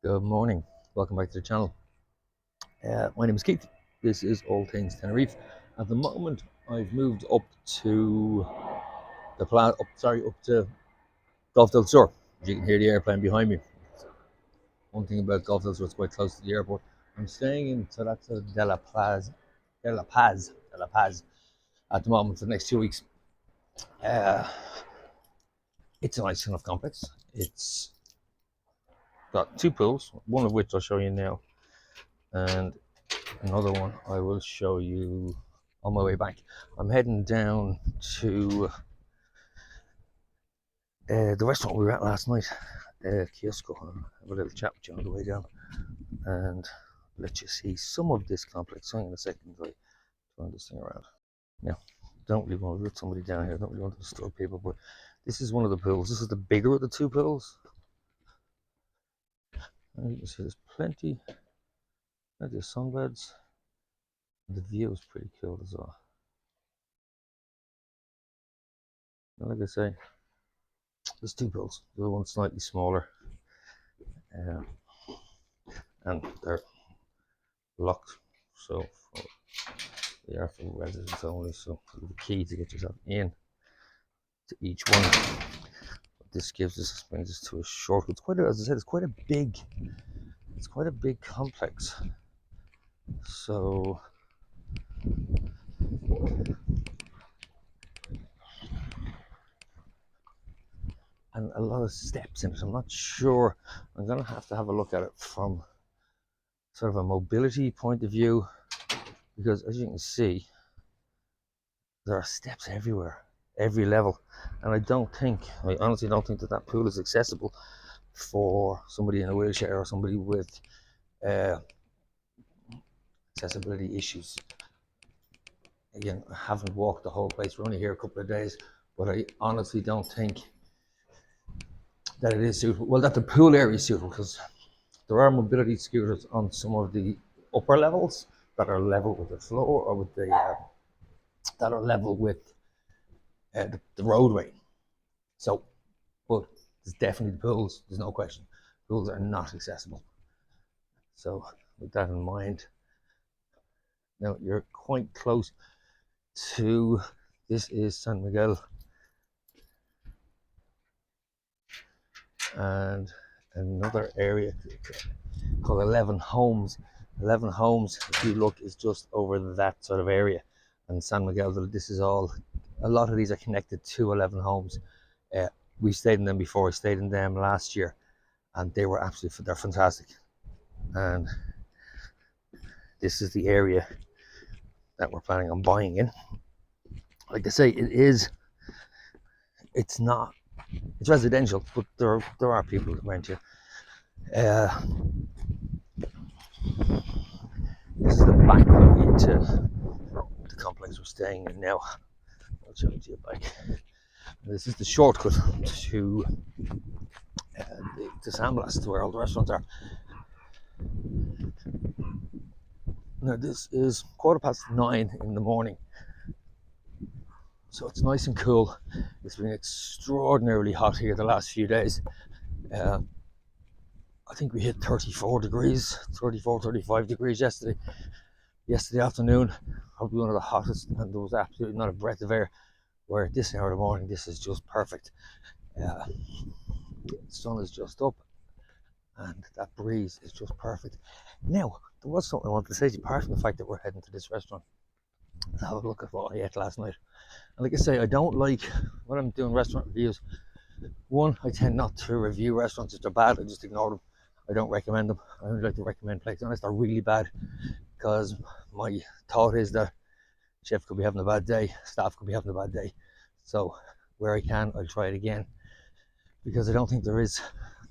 Good morning. Welcome back to the channel. My name is Keith. This is All Things Tenerife. At the moment, I've moved up to up to Golf del Sur. You can hear the airplane behind me. One thing about Golf del Sur, it's quite close to the airport. I'm staying in Terraza de la Paz at the moment for the next 2 weeks. Uh, it's a nice enough complex. It's got two pools, one of which I'll show you now, and another one I will show you on my way back. I'm heading down to the restaurant we were at last night, Kiosco. I'll have a little chat with you on the way down and let you see some of this complex. Hang on a second, I turn this thing around. Now, don't really want to let somebody down here, don't really want to disturb people, but this is one of the pools. This is the bigger of the two pools. And you can see there's plenty of sunbeds. The view is pretty cool as well. And like I say, there's two pools. The other one's slightly smaller, and they're locked, so they are for residents only. So you have a key to get yourself in to each one. What this brings us to a short. It's quite, as I said, it's quite a big complex. So and a lot of steps in it. I'm not sure. I'm gonna have to have a look at it from sort of a mobility point of view, because as you can see, there are steps everywhere, every level, and I honestly don't think that pool is accessible for somebody in a wheelchair or somebody with accessibility issues. Again, I haven't walked the whole place. We're only here a couple of days, but I honestly don't think that it is suitable. Well, that the pool area is suitable, because there are mobility scooters on some of the upper levels that are level with the floor, or with the that are level with the roadway. So, but there's definitely pools. There's no question. Pools are not accessible. So, with that in mind, now you're quite close to, this is San Miguel, and another area called 11 Homes. 11 Homes, if you look, is just over that sort of area. And San Miguel, this is all, a lot of these are connected to 11 Homes. We stayed in them before. I stayed in them last year, and they were absolutely, they're fantastic. And this is the area that we're planning on buying in. Like I say, it's residential, but there are people that rent you. This is the back way into the complex we're staying in now. I'll show it to you back. This is the shortcut to San Blas, to where all the restaurants are. Now this is 9:15 in the morning, so it's nice and cool. It's been extraordinarily hot here the last few days. I think we hit 34 degrees, 35 degrees yesterday afternoon. Probably one of the hottest, and there was absolutely not a breath of air. Where at this hour of the morning, this is just perfect. The sun is just up, and that breeze is just perfect. Now, there was something I wanted to say to you, apart from the fact that we're heading to this restaurant to have a look at what I ate last night. And like I say, I don't like, when I'm doing restaurant reviews, one, I tend not to review restaurants if they're bad. I just ignore them. I don't recommend them. I only like to recommend places unless they're really bad, because my thought is that chef could be having a bad day, staff could be having a bad day. So where I can, I'll try it again, because I don't think there is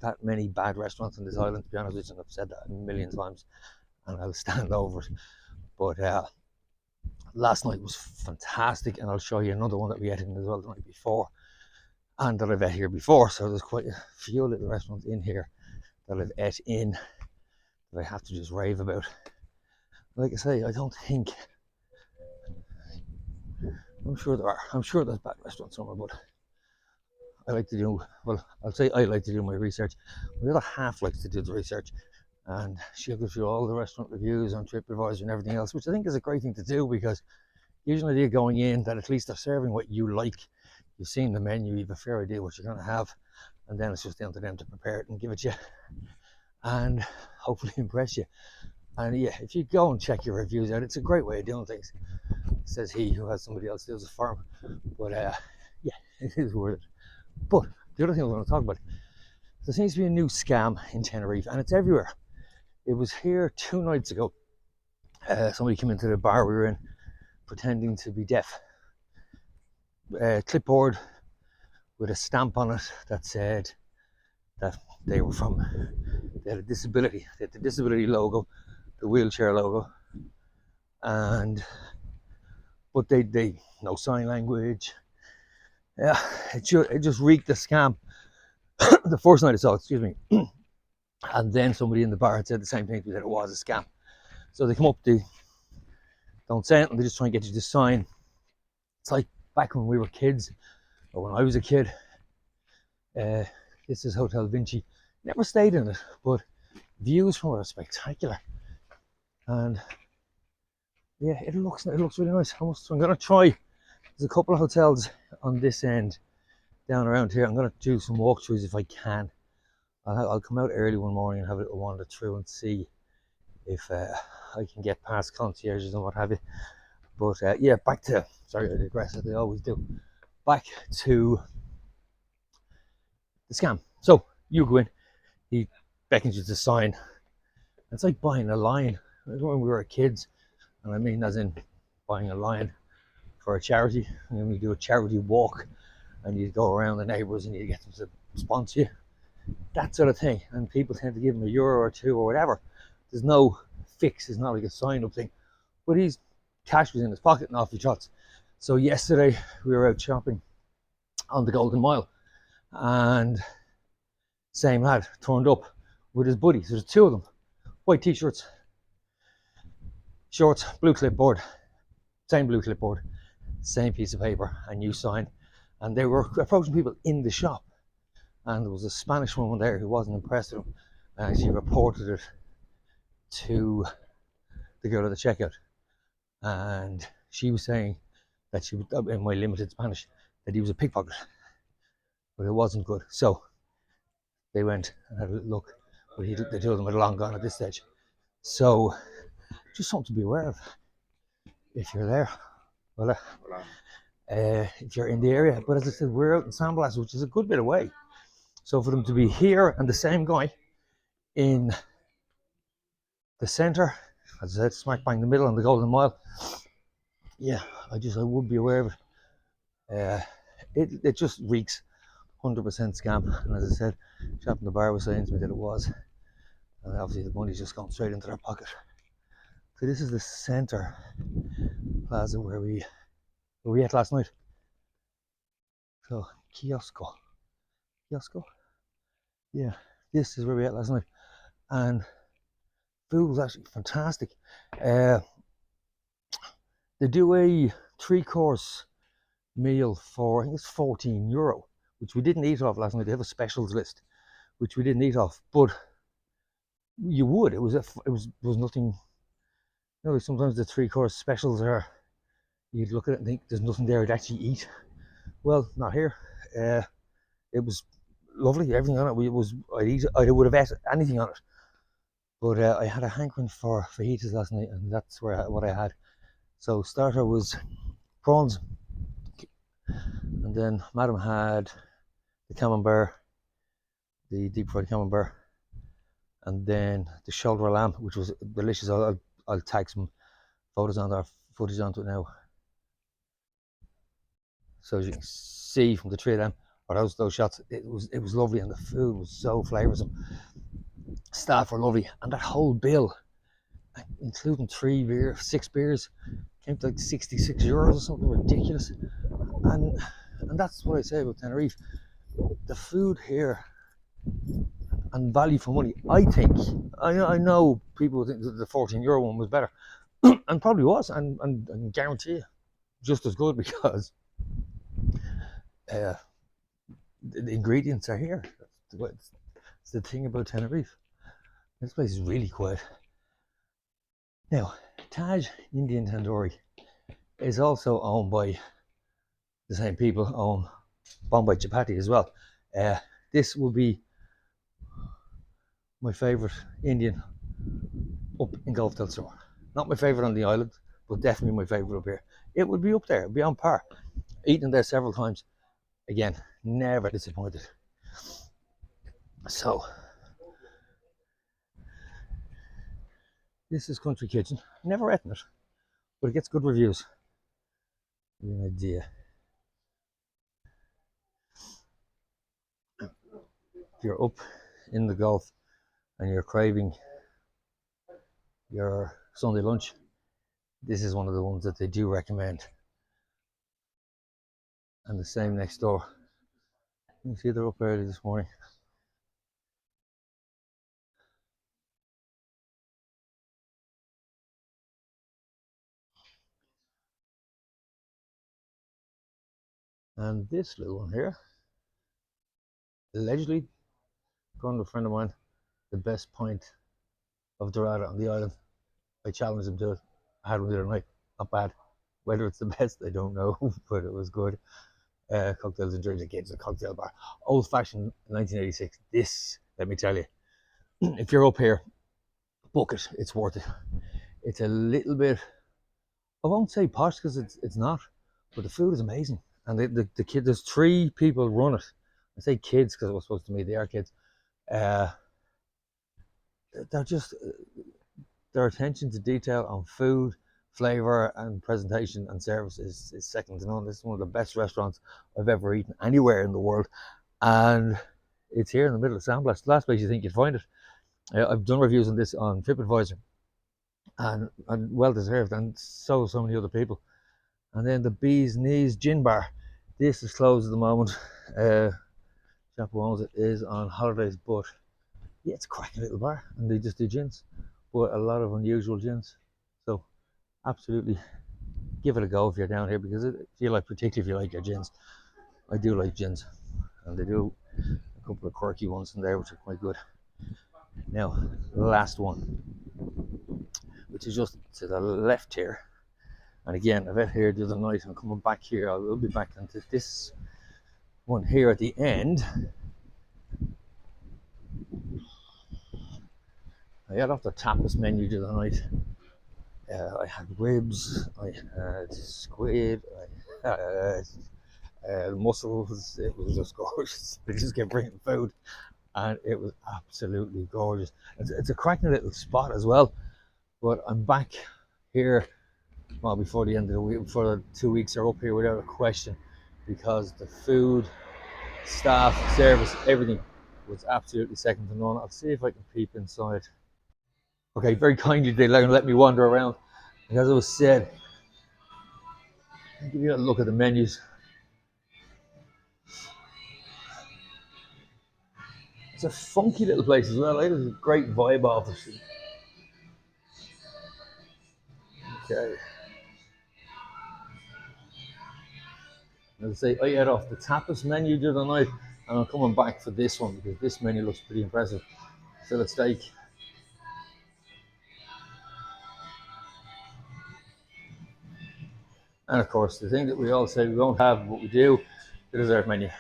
that many bad restaurants on this island, to be honest with you, and I've said that a million times, and I'll stand over it. But last night was fantastic, and I'll show you another one that we ate in as well the night before, and that I've ate here before. So there's quite a few little restaurants in here that I've ate in that I have to just rave about. Like I say, I don't think, I'm sure there are. I'm sure there's bad restaurants somewhere, but I like to do, well, I'll say I like to do my research. My other half likes to do the research, and she'll go through all the restaurant reviews on TripAdvisor and everything else, which I think is a great thing to do, because gives you an idea going in that at least they're serving what you like. You've seen the menu, you have a fair idea what you're going to have, and then it's just down to them to prepare it and give it you, and hopefully impress you. And yeah, if you go and check your reviews out, it's a great way of doing things, says he who has somebody else does it for him. But yeah, it is worth it. But the other thing I was going to talk about, there seems to be a new scam in Tenerife, and it's everywhere. It was here 2 nights ago. Somebody came into the bar we were in pretending to be deaf. Clipboard with a stamp on it that said that they were from, they had a disability. They had the disability logo, the wheelchair logo, and but they no sign language. Yeah, it just reeked of scam. The first night I saw it, excuse me, and then somebody in the bar had said the same thing, that it was a scam. So they come up, they don't say it, and they just try and get you to sign. It's like back when we were kids, or when I was a kid. This is Hotel Vinci. Never stayed in it, but views from it are spectacular. And yeah, it looks really nice. I'm gonna try. There's a couple of hotels on this end down around here. I'm gonna do some walkthroughs if I can. I'll come out early one morning and have a little wander through and see if I can get past concierges and what have you. But yeah, back to, sorry I digress as they always do. Back to the scam. So you go in, he beckons you to sign. It's like buying a lion. When we were kids, and I mean as in buying a lion for a charity, and then we do a charity walk, and you go around the neighbours and you get them to sponsor you, that sort of thing. And people tend to give him €1 or €2 or whatever. There's no fix. It's not like a sign-up thing. But his cash was in his pocket and off he trots. So yesterday we were out shopping on the Golden Mile, and same lad turned up with his buddies. There's two of them, white t-shirts, shorts, blue clipboard, same blue clipboard, same piece of paper, and you sign. And they were approaching people in the shop, and there was a Spanish woman there who wasn't impressed with him, and she reported it to the girl at the checkout, and she was saying that she was, in my limited Spanish, that he was a pickpocket, but it wasn't good. So they went and had a look, but the two of them had long gone at this stage. So just something to be aware of if you're there. Well, if you're in the area. But as I said, we're out in San Blas, which is a good bit away. So for them to be here and the same guy in the centre, as I said, smack bang in the middle on the Golden Mile, yeah, I would be aware of it. It just reeks 100% scam. And as I said, chap in the bar was saying to me that it was, and obviously the money's just gone straight into their pocket. So this is the centre plaza where we ate last night. So Kiosco, yeah, this is where we ate last night, and food was actually fantastic. They do a 3-course meal for, I think it's €14, which we didn't eat off last night. They have a specials list, which we didn't eat off, but you would. It was nothing. You know, sometimes the 3-course specials are, you'd look at it and think there's nothing there to actually eat. Well, not here. It was lovely. Everything on it. I would have ate anything on it. But I had a hankering for fajitas last night, and that's what I had. So starter was prawns, and then Madam had the camembert, the deep fried camembert, and then the shoulder of lamb, which was delicious. I'll tag some photos on there, footage onto it now. So as you can see from the three of them, or those shots, it was lovely, and the food was so flavoursome. Staff were lovely, and that whole bill, including 6 beers, came to like €66 or something ridiculous. And that's what I say about Tenerife. The food here and value for money. I think I know people think that the €14 one was better, and probably was, and I can guarantee you, just as good, because The ingredients are here. That's the thing about Tenerife. This place is really quiet. Now, Taj Indian Tandoori is also owned by the same people own Bombay Chapati as well. Uh, this will be my favourite Indian up in Gulf del Sur. Not my favourite on the island, but definitely my favourite up here. It would be up there, it'd be on par. Eaten there several times. Again, never disappointed. So, this is Country Kitchen. Never eaten it, but it gets good reviews. Give you an idea. If you're up in the Gulf and you're craving your Sunday lunch, this is one of the ones that they do recommend. And the same next door. You see they're up early this morning. And this little one here, allegedly, according to a friend of mine, the best pint of Dorada on the island. I challenged him to it. I had one the other night. Not bad. Whether it's the best, I don't know, but it was good. Cocktails and drinks again, it's a cocktail bar. Old fashioned 1986. This, let me tell you, if you're up here, book it. It's worth it. It's a little bit, I won't say posh because it's not, but the food is amazing. And the kid, there's 3 people run it. I say kids because it was supposed to be, they are kids. They're just, their attention to detail on food, flavor, and presentation and service is second to none. This is one of the best restaurants I've ever eaten anywhere in the world, and it's here in the middle of Sandblast. Last place you think you'd find it. I've done reviews on this on TripAdvisor, and well deserved, and so many other people. And then the Bee's Knees Gin Bar. This is closed at the moment. Chap who owns it is on holidays, but yeah, it's a cracking little bar, and they just do gins, but a lot of unusual gins. So absolutely give it a go if you're down here, because if you like, particularly if you like your gins. I do like gins, and they do a couple of quirky ones in there which are quite good. Now, the last one, which is just to the left here, and again, I've ate here the other night. I'm coming back here. I will be back into this one here at the end. I had off the tapas menu the other night. I had ribs, I had squid, I had mussels. It was just gorgeous. They just kept bringing food, and it was absolutely gorgeous. It's a cracking little spot as well. But I'm back here, well, before the end of the week, before the 2 weeks are up here without a question, because the food, staff, service, everything was absolutely second to none. I'll see if I can peep inside. Okay, very kindly they let me wander around. And as I was said, I'll give you a look at the menus. It's a funky little place as well. There's a great vibe off it. Okay. As I say, I ate off the tapas menu the other night, and I'm coming back for this one because this menu looks pretty impressive. Fillet steak. And of course, the thing that we all say we won't have, but we do, the dessert menu.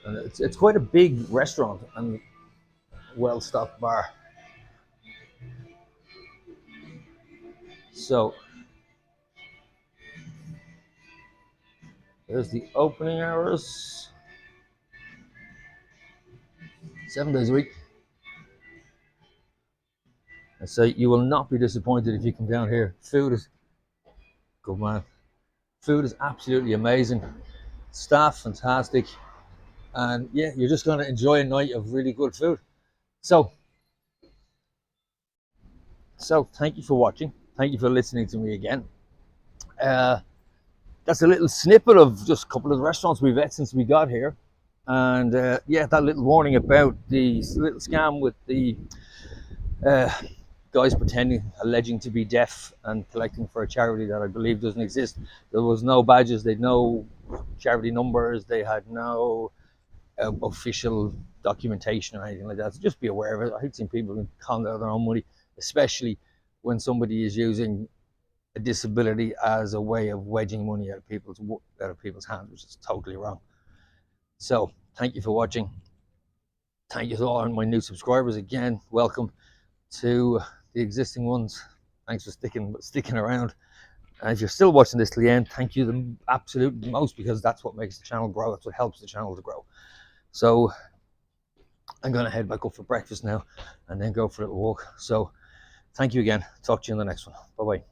And it's quite a big restaurant and well-stocked bar. So there's the opening hours. 7 days a week. And so you will not be disappointed if you come down here. Food is good, man. Food is absolutely amazing. Staff fantastic. And yeah, you're just going to enjoy a night of really good food. So thank you for watching. Thank you for listening to me again. That's a little snippet of just a couple of the restaurants we've had since we got here. And yeah, that little warning about the little scam with the guys pretending, alleging to be deaf and collecting for a charity that I believe doesn't exist. There was no badges, they had no charity numbers, they had no official documentation or anything like that. So just be aware of it. I hate seeing people being conned out of their own money, especially when somebody is using a disability as a way of wedging money out of people's hands, which is totally wrong. So thank you for watching. Thank you to all my new subscribers. Again, welcome to the existing ones. Thanks for sticking around. And if you're still watching this to the end, thank you the absolute most, because that's what makes the channel grow. That's what helps the channel to grow. So I'm going to head back up for breakfast now and then go for a little walk. So thank you again. Talk to you in the next one. Bye-bye.